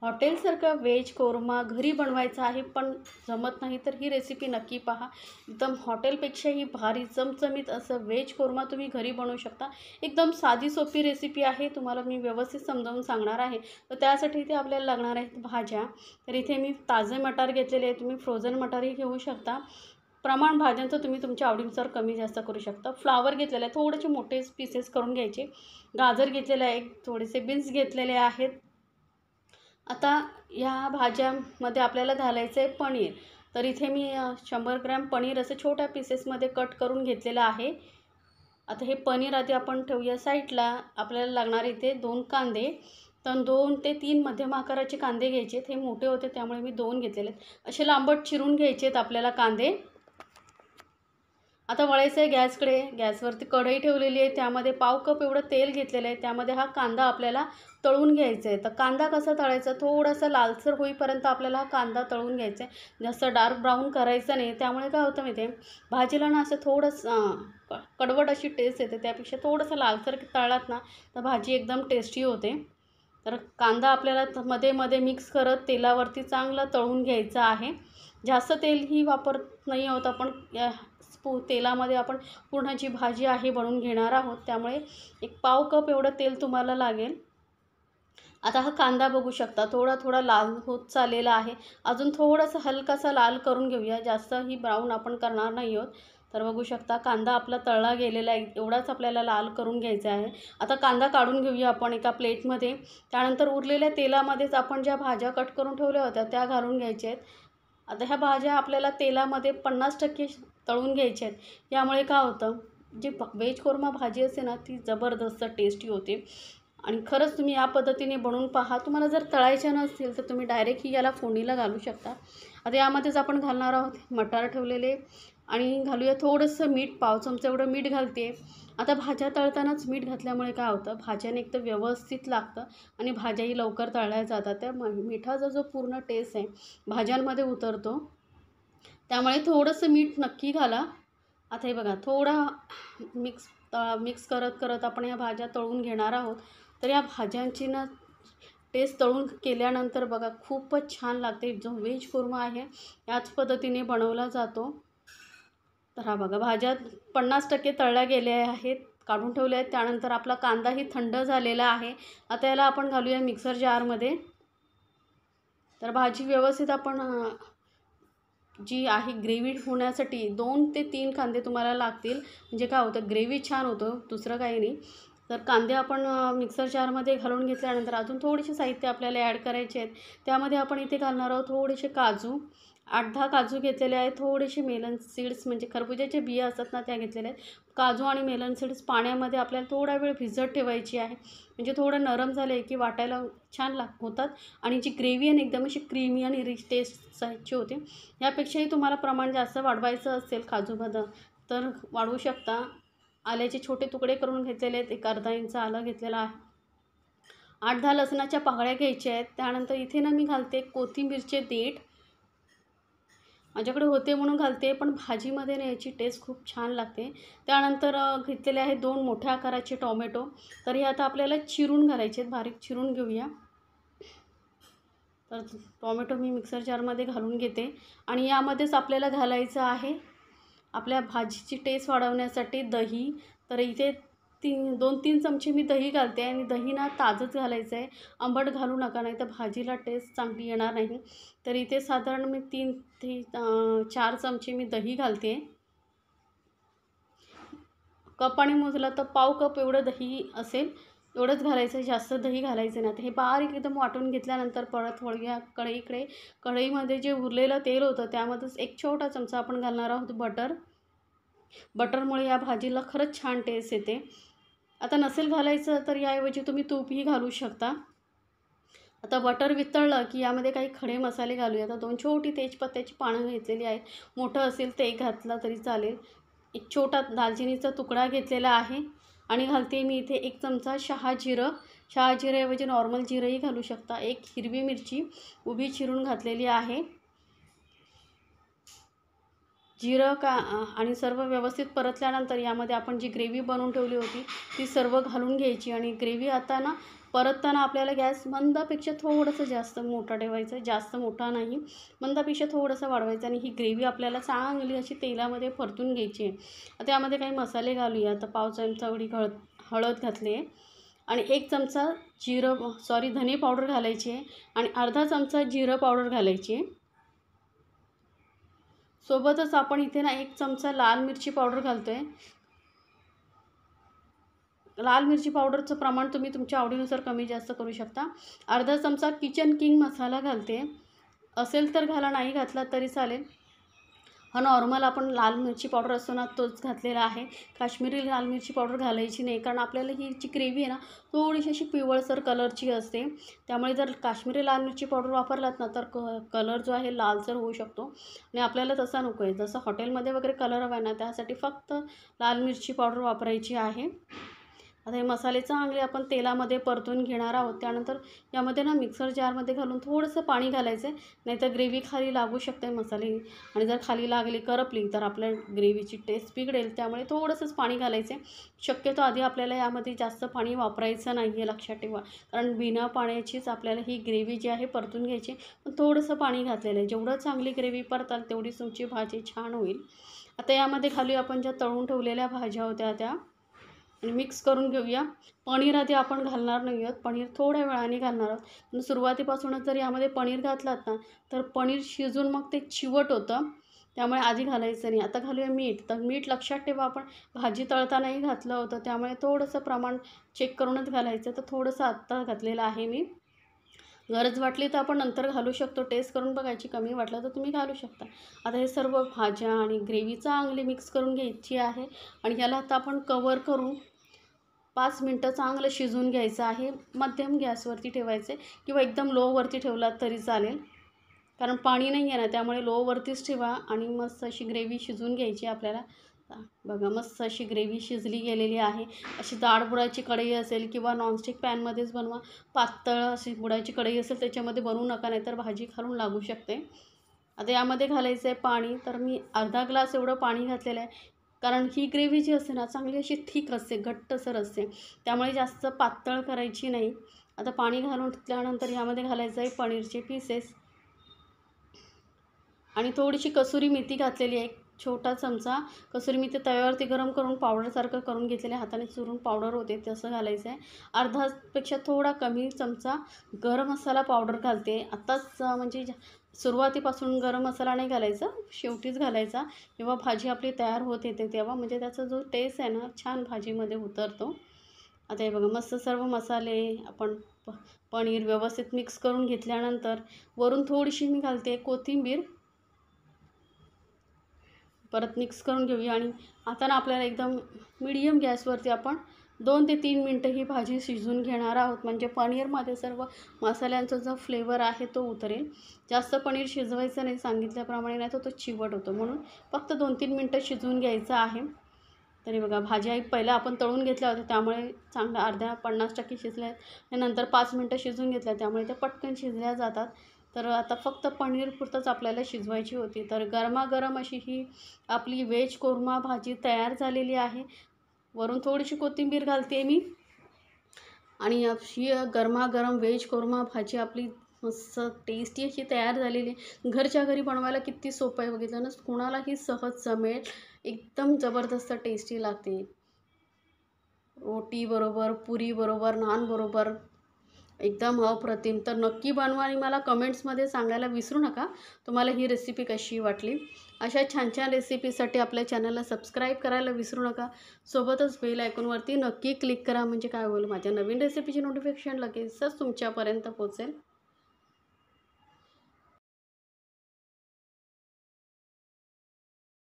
हॉटेलसारखा veg korma घरी बनवायचा आहे पण जमत नाही तर ही रेसिपी नक्की पहा। एकदम हॉटेलपेक्षाही भारी चमचमीत असं व्हेज कोरमा तुम्ही घरी बनवू शकता। एकदम साधी सोपी रेसिपी आहे, तुम्हाला मी व्यवस्थित समजावून सांगणार आहे। तर त्यासाठी इथे आपल्याला लागणार आहेत भाज्या। तर इथे मी ताजे मटार घेतलेले आहे, तुम्ही फ्रोझन मटारही घेऊ शकता। प्रमाण भाज्यांचं तुम्ही तुमच्या आवडीनुसार कमी जास्त करू शकता। फ्लावर घेतलेला आहे, थोडेसे मोठे पीसेस करून घ्यायचे। गाजर घेतलेले आहे, थोडेसे बीन्स घेतलेले आहेत। आता या भाज्यामध्ये आपल्याला घालायचं आहे पनीर। तर इथे मी 100 ग्रॅम पनीर असं छोट्या पीसेसमध्ये कट करून घेतलेलं आहे। आता हे पनीर आधी आपण ठेवूया साईडला। आपल्याला लागणार इथे 2 कांदे, तर 2 ते 3 मध्यम आकाराचे कांदे घ्यायचे आहेत। हे मोठे होते त्यामुळे मी 2 घेतलेले आहेत। असे लांबट चिरून घ्यायचे आहेत आपल्याला कांदे। आता वळायचं आहे गॅसकडे। गॅसवरती कढई ठेवलेली आहे, त्यामध्ये पाव कप एवढं तेल घेतलेलं आहे। त्यामध्ये हा कांदा आपल्याला तळून घ्यायचा आहे। तर कांदा कसा तळायचा, थोडासा लालसर होईपर्यंत आपल्याला हा कांदा तळून घ्यायचा आहे, जास्त डार्क ब्राऊन करायचं नाही। त्यामुळे काय होतं माहिती आहे, भाजीला ना असं थोडंसं कडवट अशी टेस्ट येते। त्यापेक्षा थोडंसं लालसर तळलात ना तर भाजी एकदम टेस्टी होते। तर कांदा आपल्याला मध्ये मध्ये मिक्स करत तेलावरती चांगलं तळून घ्यायचं आहे। जास्त तेलही वापरत नाही आहोत आपण, तेलामध्ये आपण पूर्ण जी भाजी आहे बनवून घेणार आहोत, त्यामुळे एक पाव कप एवढं तेल तुम्हाला लागेल। आता हा कांदा बघू शकता थोडा थोडा लाल होत चाललेला आहे। अजून थोडासा हलकासा लाल करून घेऊया, जास्तही ब्राऊन आपण करणार नाही आहोत। तर बघू शकता कांदा आपला तळला गेलेला आहे, एवढाच आपल्याला लाल करून घ्यायचा आहे। आता कांदा काढून घेऊया आपण एका प्लेटमध्ये। त्यानंतर उरलेल्या तेलामध्येच आपण ज्या भाज्या कट करून ठेवल्या होत्या त्या घालून घ्यायच्या आहेत। आता ह्या भाज्या आपल्याला तेलामध्ये 50% तळून घ्यायच्या आहेत। यामुळे काय होतं, जी व्हेज कोरमा भाजी असते ना ती जबरदस्त टेस्टी होते। आणि खरंच तुम्ही या पद्धतीने बनवून पहा। तुम्हाला जर तळायच्या नसतील तर तुम्ही डायरेक्टली याला फोडणीला घालू शकता। आता यामध्येच आपण घालणार आहोत मटार ठेवलेले, आणि घालूया थोडंसं मीठ, पाव चमचा एवढं मीठ घालते। आता भाज्या तळतानाच मीठ घातल्यामुळे काय होतं, भाज्याने एक तर व्यवस्थित लागतं आणि भाज्याही लवकर तळल्या जातात। त्या मिठाचा जो पूर्ण टेस्ट आहे भाज्यांमध्ये उतरतो, त्यामुळे थोडंसं मीठ नक्की घाला। आता हे बघा थोडा मिक्स करत करत आपण या भाज्या तळून घेणार आहोत। तर या भाज्यांची ना टेस्ट तळून केल्यानंतर बघा खूपच छान लागते। जो व्हेज कोरमा आहे याच पद्धतीने बनवला जातो। तर हा बघा भाज्या 50% तळल्या गेल्या आहेत, काढून ठेवल्या आहेत। त्यानंतर आपला कांदाही थंड झालेला आहे। आता याला आपण घालूया मिक्सर जारमध्ये। तर भाजी व्यवस्थित आपण जी आहे ग्रेव्ही होण्यासाठी 2 ते 3 कांदे तुम्हाला लागतील, म्हणजे काय होतं ग्रेव्ही छान होतं, दुसरं काही नाही। तर कांदे आपण मिक्सर जारमध्ये घालून घेतल्यानंतर अजून थोडेसे साहित्य आपल्याला ॲड करायचे आहेत। त्यामध्ये आपण इथे घालणार आहोत थोडेसे काजू, 8-10 काजू घेतलेले आहेत। थोडेसे मेलन सीड्स म्हणजे खरबुजाचे बिया असतात ना त्या घेतलेल्या आहेत। काजू आणि मेलन सीड्स पाण्यामध्ये आपल्याला थोडा वेळ भिजत ठेवायची आहे, म्हणजे थोडं नरम झाले की वाटायला छान होतात। आणि जी ग्रेव्ही आहे एकदम अशी क्रीमी आणि रिच टेस्टची होते। यापेक्षाही तुम्हाला प्रमाण जास्त वाढवायचं असेल काजू बदाम तर वाढवू शकता। आल्याचे छोटे तुकडे करून घेतलेले आहेत, एक अर्धा इंच आलं घेतलेलं आहे। 8-10 लसणाच्या पाकळ्या घ्यायच्या आहेत। त्यानंतर इथे ना मी घालते कोथिंबीरचे देठ, माझ्याकडे होते म्हणून घालते, पण भाजीमध्ये ना याची टेस्ट खूप छान लागते। त्यानंतर घेतलेले आहे 2 मोठ्या आकाराचे टोमॅटो। तर हे आता आपल्याला चिरून घालायचे आहेत, बारीक चिरून घेऊया। तर टोमॅटो मी मिक्सर जारमध्ये घालून घेते, आणि यामध्येच आपल्याला घालायचं आहे आपल्या भाजीची टेस्ट वाढवण्यासाठी दही। तर इथे 2-3 चमचे मी दही घालते, आणि दही ना ताजंच घालायचं आहे, आंबट घालू नका, नाही तर भाजीला टेस्ट चांगली येणार नाही। तर इथे साधारण मी 3 ते 4 चमचे मी दही घालते। कपाने मोजला तर पाव कप एवढं दही असेल, एवढंच घालायचं आहे, जास्त दही घालायचं नाही। तर हे बारीक एकदम वाटून घेतल्यानंतर परत वळूया कढईकडे। कढईमध्ये जे उरलेलं तेल होतं त्यामध्येच एक छोटा चमचा आपण घालणार आहोत बटर। बटरमुळे या भाजीला खरंच छान टेस्ट येते। आता नसेल घालायचं तर याऐवजी तुम्ही तूपही घालू शकता। आता बटर वितळलं की यामध्ये काही खडे मसाले घालूया। आता 2 छोटी तेजपत्त्याची पानं घेतलेली आहेत, मोठं असेल ते एक घातला तरी चालेल। एक छोटा दालचिनीचा तुकडा घेतलेला आहे, आणि घालते मी इथे 1 चमचा शहाजिरं। शहाजिऱ्याऐवजी नॉर्मल जिरंही घालू शकता। 1 हिरवी मिरची उभी चिरून घातलेली आहे। जिरं आणि सर्व व्यवस्थित परतल्यानंतर यामध्ये आपण जी ग्रेव्ही बनवून ठेवली होती ती सर्व घालून घ्यायची, आणि ग्रेव्ही आता ना परतताना आपल्याला गॅस मंदापेक्षा थोडंसं जास्त मोठा ठेवायचा, जास्त मोठा नाही, मंदापेक्षा थोडंसं वाढवायचं आणि ही ग्रेव्ही आपल्याला चांगली अशी तेलामध्ये परतून घ्यायची आहे. त्यामध्ये काही मसाले घालूया. तर पाव चमचा एवढी हळद घातली आहे आणि 1 चमचा धने पावडर घालायची आहे आणि अर्धा चमचा जिरं पावडर घालायची आहे. सोबतच आपण इथे ना 1 चमचा लाल मिरची पावडर घालतो आहे. लाल मिरची पावडरचं प्रमाण तुम्ही तुमच्या आवडीनुसार कमी जास्त करू शकता. अर्धा चमचा किचन किंग मसाला घालते, असेल तर घाला, नाही घातला तरी चालेल. हा नॉर्मल आपण लाल मिरची पावडर असतो ना तोच घातलेला आहे. काश्मीरी लाल मिरची पावडर घालायची नाही, कारण आपल्याला ही जी ग्रेव्ही आहे ना थोडीशी अशी पिवळसर कलरची असते. त्यामुळे जर काश्मीरी लाल मिरची पावडर वापरलात ना तर कलर जो आहे लालसर होऊ शकतो आणि आपल्याला तसा नको आहे. जसं हॉटेलमध्ये वगैरे कलर हवा आहे ना त्यासाठी फक्त लाल मिरची पावडर वापरायची आहे. आता हे मसाले चांगले आपण तेलामध्ये परतून घेणार आहोत. त्यानंतर यामध्ये ना मिक्सर जारमध्ये घालून थोडंसं पाणी घालायचं आहे, नाहीतर ग्रेव्ही खाली लागू शकते मसाले, आणि जर खाली लागली करपली तर आपल्या ग्रेव्हीची टेस्ट बिघडेल. त्यामुळे थोडंसंच पाणी घालायचं आहे. शक्यतो आधी आपल्याला यामध्ये जास्त पाणी वापरायचं नाही आहे, लक्षात ठेवा, कारण बिना पाण्याचीच आपल्याला ही ग्रेव्ही जी आहे परतून घ्यायची. पण थोडंसं पाणी घातलेलं आहे. जेवढं चांगली ग्रेव्ही परताल तेवढीच तुमची भाजी छान होईल. आता यामध्ये घालूया आपण ज्या तळून ठेवलेल्या भाज्या होत्या त्या आणि मिक्स करून घेऊया. पनीर आधी आपण घालणार नाही आहोत, पनीर थोड्या वेळाने घालणार आहोत. पण सुरुवातीपासूनच जर यामध्ये पनीर घातलात ना तर पनीर शिजून मग ते चिवट होतं, त्यामुळे आधी घालायचं नाही. आता घालूया मीठ. तर मीठ लक्षात ठेवा, आपण भाजी तळतानाही घातलं होतं, त्यामुळे थोडंसं प्रमाण चेक करूनच घालायचं. तर थोडंसं आत्ता घातलेलं आहे मी. गरज वाटली तर आपण नंतर घालू शकतो, टेस्ट करून बघायची, कमी वाटलं तर तुम्ही घालू शकता. आता हे सर्व भाज्या आणि ग्रेव्ही चांगली मिक्स करून घ्यायची आहे आणि याला आता आपण कवर करून 5 मिनटं चांगलं शिजवून घ्यायचं आहे. मध्यम गॅसवरती ठेवायचे किंवा एकदम लोवरती ठेवलात तरी चालेल, कारण पाणी नाही आहे ना, त्यामुळे लोवरतीच ठेवा आणि मस्त अशी ग्रेव्ही शिजवून घ्यायची आपल्याला. बघा मस्त अशी ग्रेव्ही शिजली गेलेली आहे. अशी जाड बुडाची कढई असेल किंवा नॉनस्टिक पॅनमध्येच बनवा. पातळ अशी बुडाची कढई असेल त्याच्यामध्ये बनवू नका, नाहीतर भाजी खालून लागू शकते. आता यामध्ये घालायचं आहे पाणी. तर मी अर्धा ग्लास एवढं पाणी घातलेलं आहे, कारण ही ग्रेव्ही जी असते ना चांगली अशी थिक असते, घट्टसर असते, त्यामुळे जास्त पातळ करायची नाही. आता पाणी घालून घेतल्यानंतर यामध्ये घालायचं आहे पनीरचे पीसेस आणि थोडीशी कसुरी मेथी घातलेली आहे. 1 छोटा चमचा कसुरी मेथी तव्यावरती गरम करून पावडरसारखं करून घेतलेलं आहे, हाताने चुरून पावडर होते तसं घालायचं आहे. अर्धापेक्षा थोडा कमी चमचा गरम मसाला पावडर घालते. आत्ताच म्हणजे सुरुवातीपासून गरम मसाला नाही घालायचा, शेवटीच घालायचा, जेव्हा भाजी आपली तयार होत येते तेव्हा, म्हणजे त्याचा जो टेस्ट आहे ना छान भाजीमध्ये उतरतो. आता हे बघा मस्त सर्व मसाले आपण पनीर व्यवस्थित मिक्स करून घेतल्यानंतर वरून थोडीशी मी घालते कोथिंबीर. परत मिक्स करून घेऊया आणि आता ना आपल्याला एकदम मीडियम गॅसवरती आपण 2 ते 3 मिनटं ही भाजी शिजवून घेणार आहोत, म्हणजे पनीरमध्ये सर्व मसाल्यांचा जो फ्लेवर आहे तो उतरेल. जास्त पनीर शिजवायचं नाही सांगितल्याप्रमाणे, नाही तर तो चिवट होतो, म्हणून फक्त 2-3 मिनटं शिजवून घ्यायचं आहे. तरी बघा भाज्या पहिला आपण तळून घेतल्या होत्या त्यामुळे चांगल्या अर्ध्या 50% शिजल्या आहेत, नंतर 5 मिनटं शिजवून घेतल्या त्यामुळे त्या पटकन शिजल्या जातात. तर आता फक्त पनीर पुरतंच आपल्याला शिजवायची होती. तर गरमागरम अशी ही आपली व्हेज कोरमा भाजी तयार झालेली आहे. वरून थोडीशी कोथिंबीर घालते मी आणि अशी गरमागरम व्हेज कोरमा भाजी आपली मस्त टेस्टी अशी तयार झालेली आहे. घरच्या घरी बनवायला किती सोपं आहे बघितलं ना, कुणालाही सहज जमेल. एकदम जबरदस्त टेस्टी लागते. रोटी बरोबर, पुरी बरोबर, नान बरोबर एकदम अप्रतिम. तर नक्की बनवा आणि मला कमेंट्समध्ये सांगायला विसरू नका तुम्हाला ही रेसिपी कशी वाटली. अशा छान छान रेसिपीसाठी आपल्या चॅनलला सबस्क्राईब करायला विसरू नका. सोबतच बेल आयकॉनवरती नक्की क्लिक करा, म्हणजे काय होईल, माझ्या नवीन रेसिपीची नोटिफिकेशन लगेचच तुमच्यापर्यंत पोहोचेल.